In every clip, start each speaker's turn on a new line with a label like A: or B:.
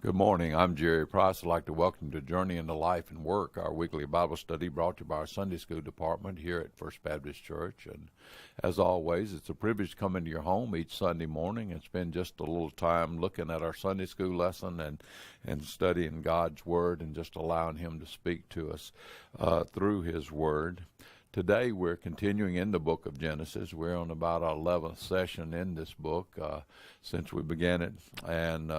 A: Good morning. I'm Jerry Price. I'd like to welcome you to Journey into Life and Work, our weekly Bible study brought to you by our Sunday School department here at First Baptist Church. And as always, it's a privilege to come into your home each Sunday morning and spend just a little time looking at our Sunday School lesson and studying God's Word and just allowing Him to speak to us through His Word. Today we're continuing in the book of Genesis. We're on about our 11th session in this book since we began it. And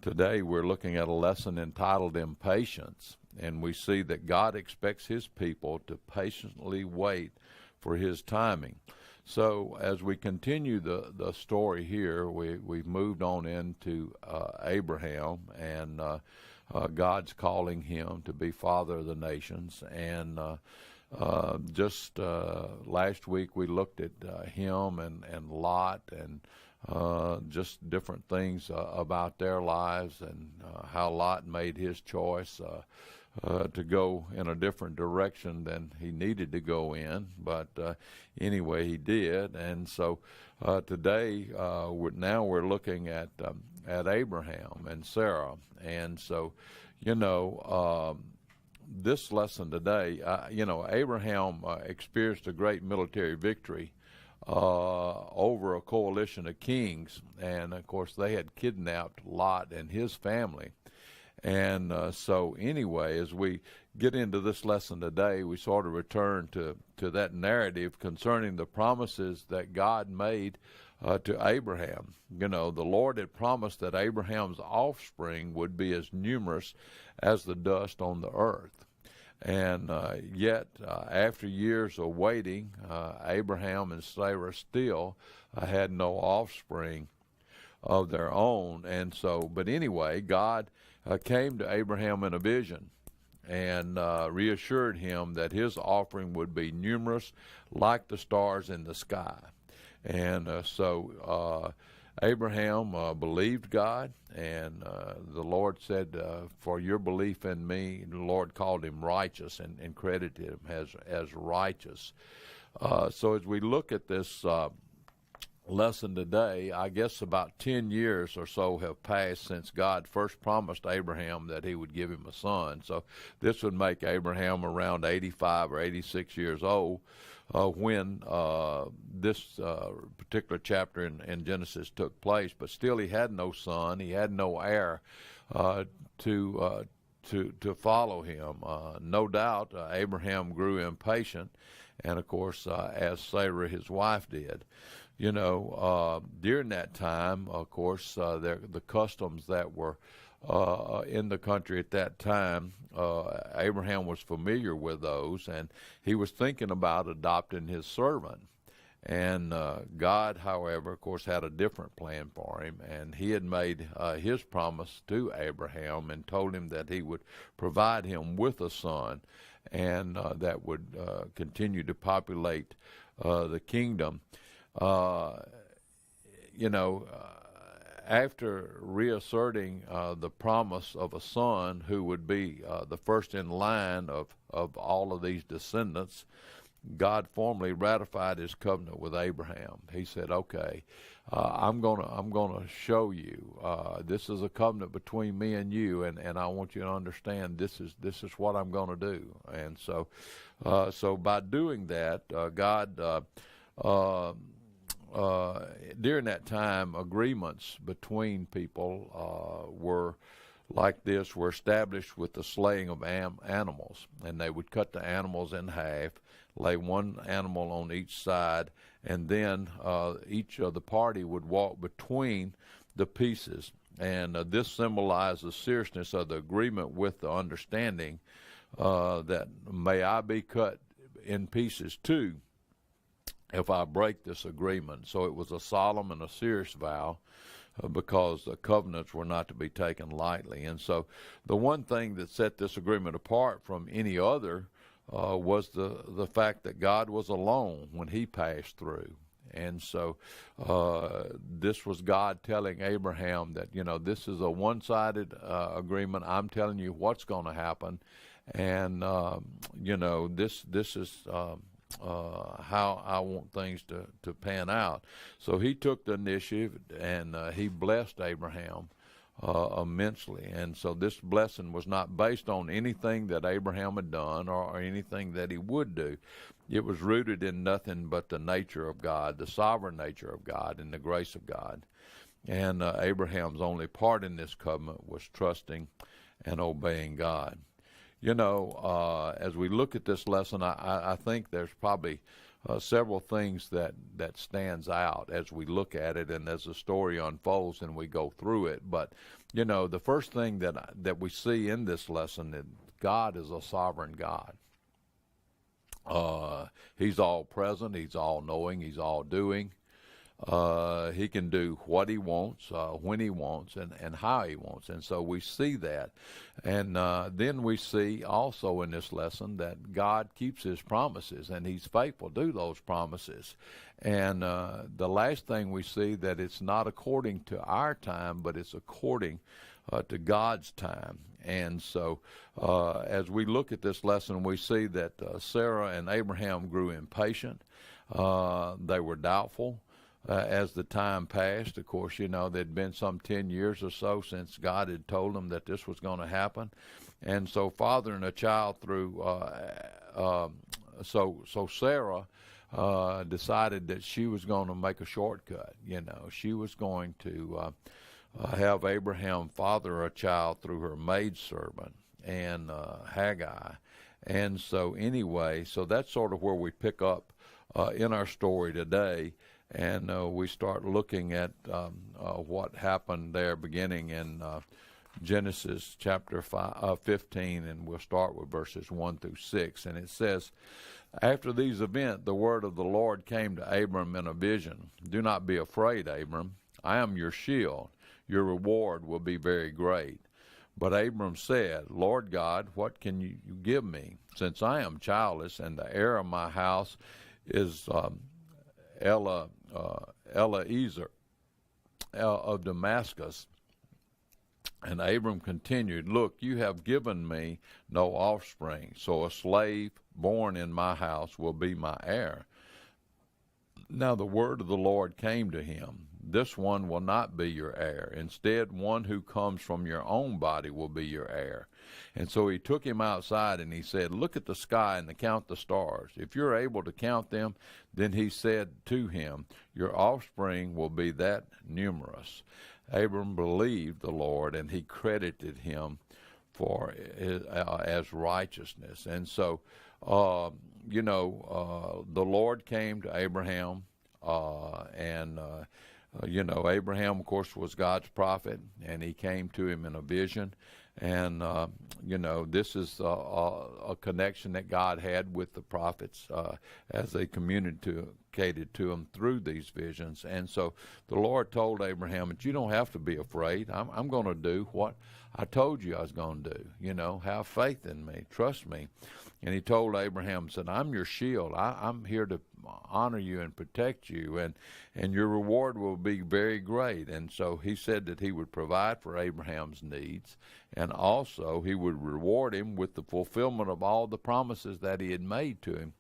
A: today we're looking at a lesson entitled Impatience, and we see that God expects His people to patiently wait for His timing. So as we continue the story here, we've moved on into Abraham, and God's calling him to be father of the nations. And just last week we looked at him and Lot and just different things about their lives and how Lot made his choice to go in a different direction than he needed to go in. But anyway, he did. And so today we're looking at Abraham and Sarah. And so, this lesson today, Abraham experienced a great military victory over a coalition of kings, and of course they had kidnapped Lot and his family. And so anyway, as we get into this lesson today, we sort of return to that narrative concerning the promises that God made to Abraham. The Lord had promised that Abraham's offspring would be as numerous as the dust on the earth. And yet, after years of waiting, Abraham and Sarah still had no offspring of their own. And so, but anyway, God came to Abraham in a vision and reassured him that his offspring would be numerous like the stars in the sky. And so Abraham believed God, and the Lord said, for your belief in me, the Lord called him righteous and credited him as righteous. So as we look at this lesson today, I guess about 10 years or so have passed since God first promised Abraham that he would give him a son. So this would make Abraham around 85 or 86 years old when this particular chapter in Genesis took place. But still he had no son, he had no heir to follow him. No doubt Abraham grew impatient, and of course as Sarah his wife did. During that time, of course, the customs that were in the country at that time, Abraham was familiar with those, and he was thinking about adopting his servant. And God, however, of course, had a different plan for him, and he had made his promise to Abraham and told him that he would provide him with a son, and that would continue to populate the kingdom. After reasserting the promise of a son who would be the first in line of all of these descendants, God formally ratified his covenant with Abraham. He said, okay, I'm gonna show you. This is a covenant between me and you, and I want you to understand this is what I'm going to do. And so by doing that, God during that time, agreements between people were established with the slaying of animals, and they would cut the animals in half, lay one animal on each side, and then each of the party would walk between the pieces. And this symbolized the seriousness of the agreement with the understanding that may I be cut in pieces too if I break this agreement. So it was a solemn and a serious vow because the covenants were not to be taken lightly. And so the one thing that set this agreement apart from any other was the fact that God was alone when he passed through. And so this was God telling Abraham that, this is a one-sided agreement. I'm telling you what's going to happen. And, this is how I want things to pan out. So he took the initiative, and he blessed Abraham immensely. And so this blessing was not based on anything that Abraham had done or anything that he would do. It was rooted in nothing but the nature of God, the sovereign nature of God, and the grace of God. And Abraham's only part in this covenant was trusting and obeying God. As we look at this lesson, I think there's probably several things that stands out as we look at it and as the story unfolds and we go through it. But, the first thing that we see in this lesson is God is a sovereign God. He's all present, he's all knowing, he's all doing. He can do what he wants, when he wants, and how he wants. And so we see that. And then we see also in this lesson that God keeps his promises, and he's faithful to those promises. And the last thing we see that it's not according to our time, but it's according to God's time. And so as we look at this lesson, we see that Sarah and Abraham grew impatient. They were doubtful. As the time passed, of course, there'd been some 10 years or so since God had told them that this was going to happen. And so fathering a child through, so Sarah decided that she was going to make a shortcut. She was going to have Abraham father a child through her maidservant and Haggai. And so anyway, so that's sort of where we pick up in our story today. And we start looking at what happened there beginning in Genesis chapter 15, and we'll start with verses 1 through 6. And it says, "After these events, the word of the Lord came to Abram in a vision. 'Do not be afraid, Abram. I am your shield. Your reward will be very great.' But Abram said, 'Lord God, what can you give me, since I am childless, and the heir of my house is Eliezer of Damascus?' And Abram continued, 'Look, you have given me no offspring, so a slave born in my house will be my heir.' Now the word of the Lord came to him, 'This one will not be your heir. Instead, one who comes from your own body will be your heir.' And so he took him outside and he said, 'Look at the sky and count the stars. If you're able to count them.' Then he said to him, 'Your offspring will be that numerous.' Abram believed the Lord, and he credited him for as righteousness." And so, the Lord came to Abraham, Abraham, of course, was God's prophet, and he came to him in a vision. And, this is a connection that God had with the prophets as they communicated to him through these visions. And so the Lord told Abraham that you don't have to be afraid. I'm going to do what I told you I was going to do. Have faith in me. Trust me. And he told Abraham, said, "I'm your shield. I'm here to honor you and protect you, and your reward will be very great." And so he said that he would provide for Abraham's needs, and also he would reward him with the fulfillment of all the promises that he had made to him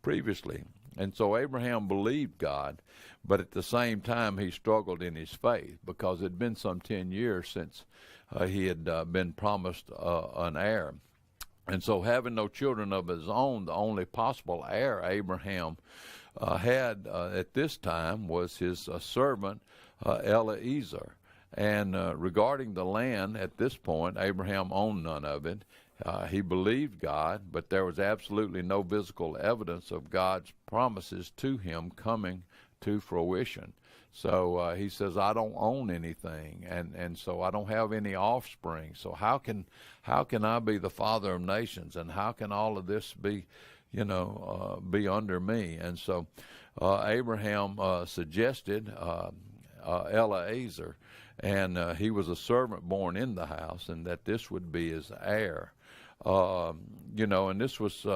A: previously. And so Abraham believed God, but at the same time he struggled in his faith, because it had been some 10 years since he had been promised an heir. And so, having no children of his own, the only possible heir Abraham had at this time was his servant Eliezer. And regarding the land at this point, Abraham owned none of it. He believed God, but there was absolutely no physical evidence of God's promises to him coming to fruition. So he says, "I don't own anything, and so I don't have any offspring. So how can I be the father of nations, and how can all of this be, be under me?" And so Abraham suggested Eliezer, and he was a servant born in the house, and that this would be his heir. And this was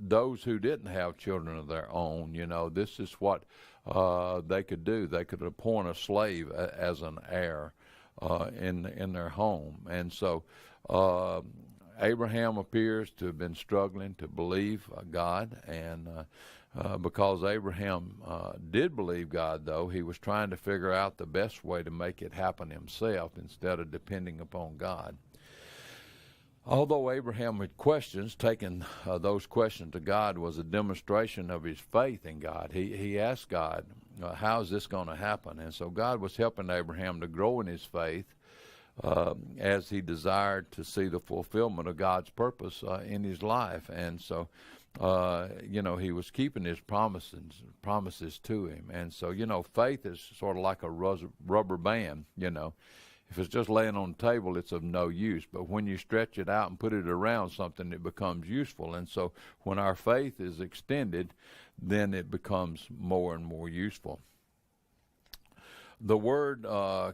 A: those who didn't have children of their own. This is what they could do. They could appoint a slave as an heir in their home. And so Abraham appears to have been struggling to believe God, and Because Abraham did believe God, though, he was trying to figure out the best way to make it happen himself instead of depending upon God. Although Abraham had questions, taking those questions to God was a demonstration of his faith in God. He asked God, how is this going to happen? And so God was helping Abraham to grow in his faith as he desired to see the fulfillment of God's purpose in his life. And so, he was keeping his promises to him. And so, faith is sort of like a rubber band, If it's just laying on the table, it's of no use. But when you stretch it out and put it around something, it becomes useful. And so when our faith is extended, then it becomes more and more useful. The word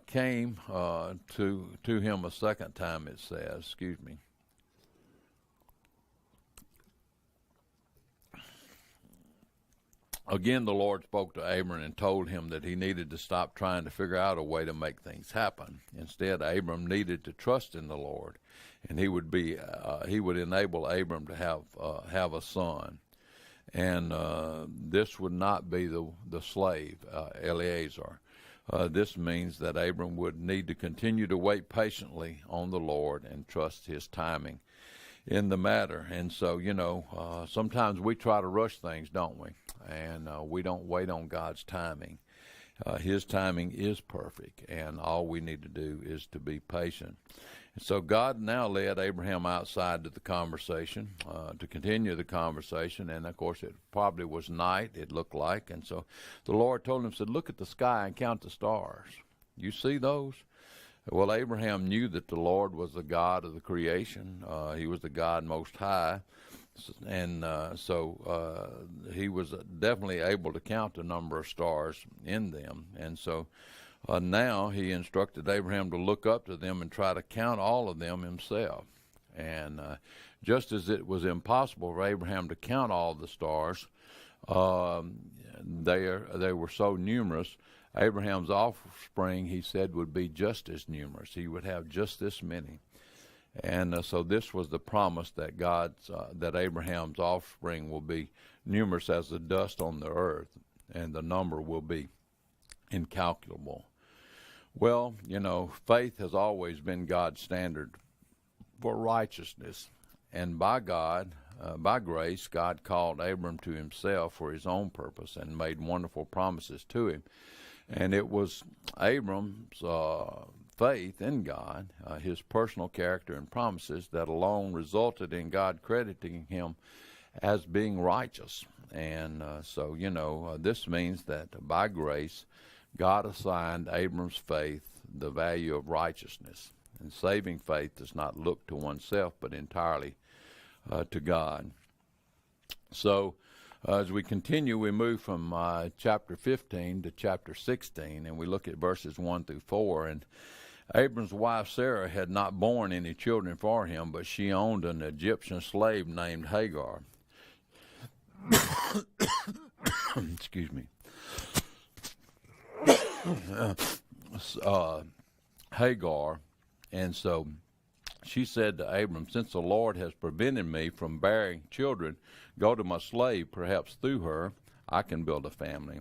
A: came to him a second time, it says. Again, the Lord spoke to Abram and told him that he needed to stop trying to figure out a way to make things happen. Instead, Abram needed to trust in the Lord, and he would enable Abram to have a son. And this would not be the slave, Eliezer. This means that Abram would need to continue to wait patiently on the Lord and trust his timing in the matter. And so, sometimes we try to rush things, don't we? And we don't wait on God's timing. His timing is perfect, and all we need to do is to be patient. And so God now led Abraham outside to the conversation, to continue the conversation, and of course it probably was night, it looked like, and so the Lord told him, look at the sky and count the stars. You see those? Well, Abraham knew that the Lord was the God of the creation. He was the God Most High, and so he was definitely able to count the number of stars in them. And so now he instructed Abraham to look up to them and try to count all of them himself. And just as it was impossible for Abraham to count all the stars, they were so numerous. Abraham's offspring, he said, would be just as numerous. He would have just this many. And so this was the promise that that Abraham's offspring will be numerous as the dust on the earth, and the number will be incalculable. Well, faith has always been God's standard for righteousness. And by grace, God called Abram to himself for his own purpose and made wonderful promises to him. And it was Abram's faith in God, his personal character and promises, that alone resulted in God crediting him as being righteous. And so, this means that by grace, God assigned Abram's faith the value of righteousness. And saving faith does not look to oneself, but entirely to God. So, as we continue, we move from chapter 15 to chapter 16, and we look at verses 1 through 4. And Abram's wife Sarah had not borne any children for him, but she owned an Egyptian slave named Hagar. Excuse me. Hagar. And so she said to Abram, since the Lord has prevented me from bearing children, go to my slave, perhaps through her I can build a family.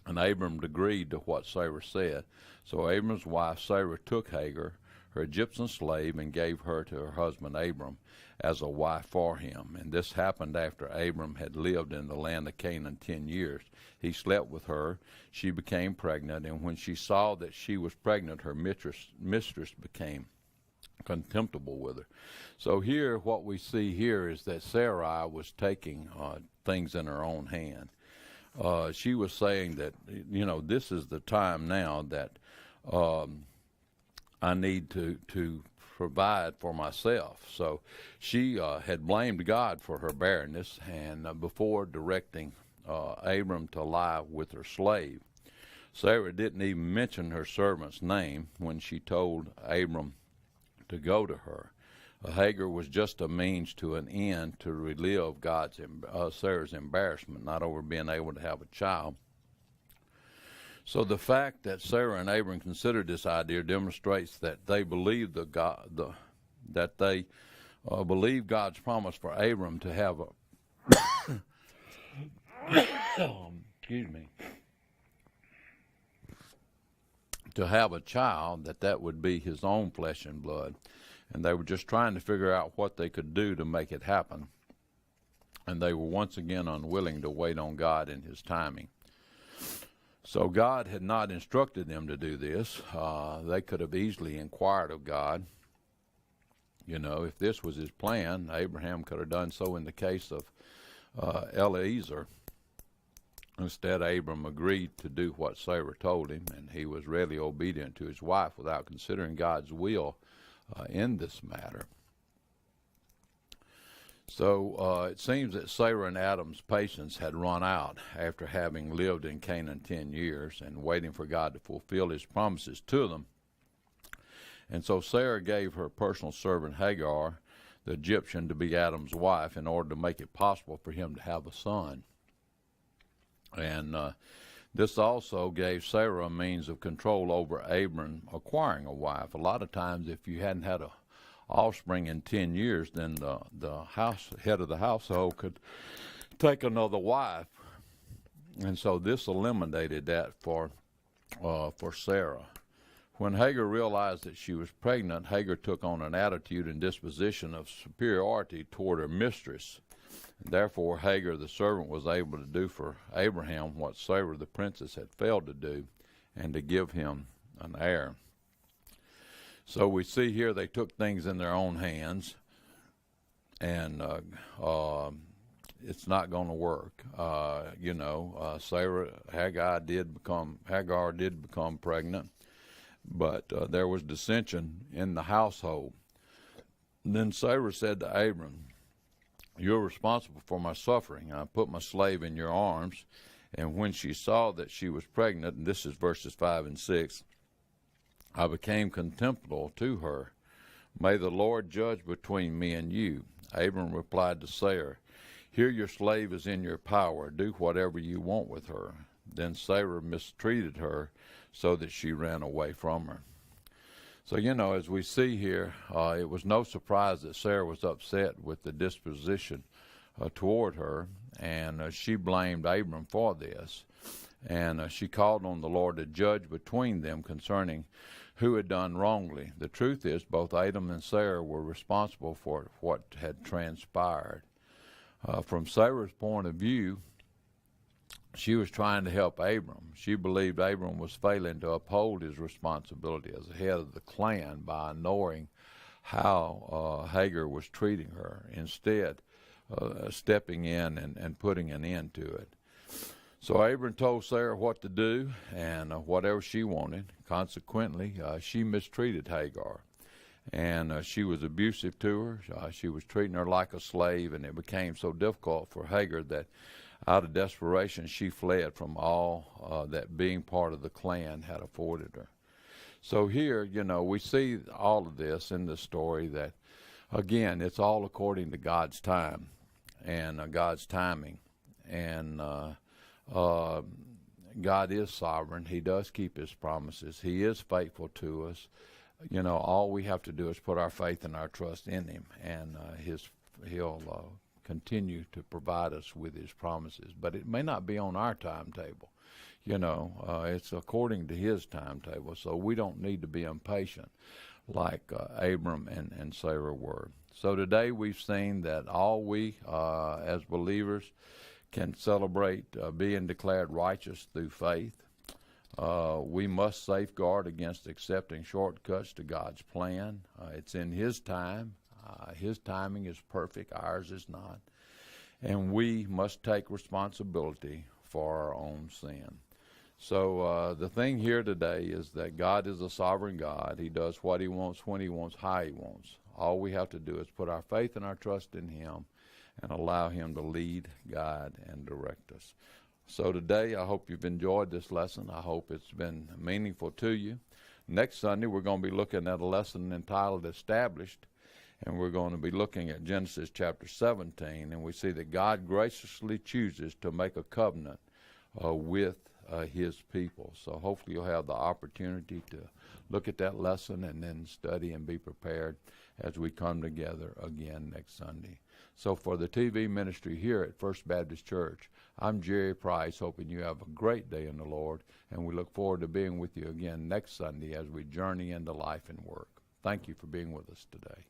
A: And Abram agreed to what Sarah said. So Abram's wife Sarah took Hagar, her Egyptian slave, and gave her to her husband Abram as a wife for him. And this happened after Abram had lived in the land of Canaan 10 years. He slept with her. She became pregnant, and when she saw that she was pregnant, her mistress became contemptible with her. So here, what we see here is that Sarai was taking things in her own hand. She was saying that, this is the time now that I need to provide for myself. So she had blamed God for her barrenness, and before directing Abram to lie with her slave. Sarah didn't even mention her servant's name when she told Abram to go to her. Hagar was just a means to an end to relieve Sarah's embarrassment, not over being able to have a child. So the fact that Sarah and Abram considered this idea demonstrates that they believed believed God's promise for Abram to have a excuse me, to have a child, that would be his own flesh and blood. And they were just trying to figure out what they could do to make it happen. And they were once again unwilling to wait on God in his timing. So God had not instructed them to do this. They could have easily inquired of God. You know, if this was his plan, Abraham could have done so in the case of Eliezer. Instead, Abram agreed to do what Sarah told him, and he was readily obedient to his wife without considering God's will in this matter. So it seems that Sarah and Adam's patience had run out after having lived in Canaan 10 years and waiting for God to fulfill his promises to them. And so Sarah gave her personal servant Hagar, the Egyptian, to be Adam's wife in order to make it possible for him to have a son. And this also gave Sarah a means of control over Abram acquiring a wife. A lot of times, if you hadn't had a offspring in 10 years, then the head of the household could take another wife. And so this eliminated that for Sarah. When Hagar realized that she was pregnant, Hagar took on an attitude and disposition of superiority toward her mistress. Therefore, Hagar the servant was able to do for Abraham what Sarah the princess had failed to do, and to give him an heir. So we see here they took things in their own hands, and it's not going to work. Hagar did become pregnant, but there was dissension in the household. And then Sarah said to Abram, "You're responsible for my suffering. I put my slave in your arms." And when she saw that she was pregnant, and this is verses 5 and 6, I became contemptible to her. May the Lord judge between me and you. Abram replied to Sarah, "Here your slave is in your power. Do whatever you want with her." Then Sarah mistreated her so that she ran away from her. So, as we see here, it was no surprise that Sarah was upset with the disposition toward her, and she blamed Abram for this. And she called on the Lord to judge between them concerning who had done wrongly. The truth is, both Abram and Sarah were responsible for what had transpired. From Sarah's point of view, she was trying to help Abram. She believed Abram was failing to uphold his responsibility as the head of the clan by knowing how Hagar was treating her, instead stepping in and putting an end to it. So Abram told Sarah what to do and whatever she wanted. Consequently, she mistreated Hagar, and she was abusive to her. She was treating her like a slave, and it became so difficult for Hagar that out of desperation, she fled from all that being part of the clan had afforded her. So here, we see all of this in the story that, again, it's all according to God's time and God's timing. And God is sovereign. He does keep his promises. He is faithful to us. All we have to do is put our faith and our trust in him, and he'll continue to provide us with his promises. But it may not be on our timetable. It's according to his timetable, so we don't need to be impatient like Abram and Sarah were. So today we've seen that all we as believers can celebrate being declared righteous through faith. We must safeguard against accepting shortcuts to God's plan. It's in his time. His timing is perfect. Ours is not. And we must take responsibility for our own sin. So the thing here today is that God is a sovereign God. He does what he wants, when he wants, how he wants. All we have to do is put our faith and our trust in him and allow him to lead, guide, and direct us. So today, I hope you've enjoyed this lesson. I hope it's been meaningful to you. Next Sunday, we're going to be looking at a lesson entitled Established, and we're going to be looking at Genesis chapter 17, and we see that God graciously chooses to make a covenant with his people. So hopefully you'll have the opportunity to look at that lesson and then study and be prepared as we come together again next Sunday. So for the TV ministry here at First Baptist Church, I'm Jerry Price, hoping you have a great day in the Lord, and we look forward to being with you again next Sunday as we journey into life and work. Thank you for being with us today.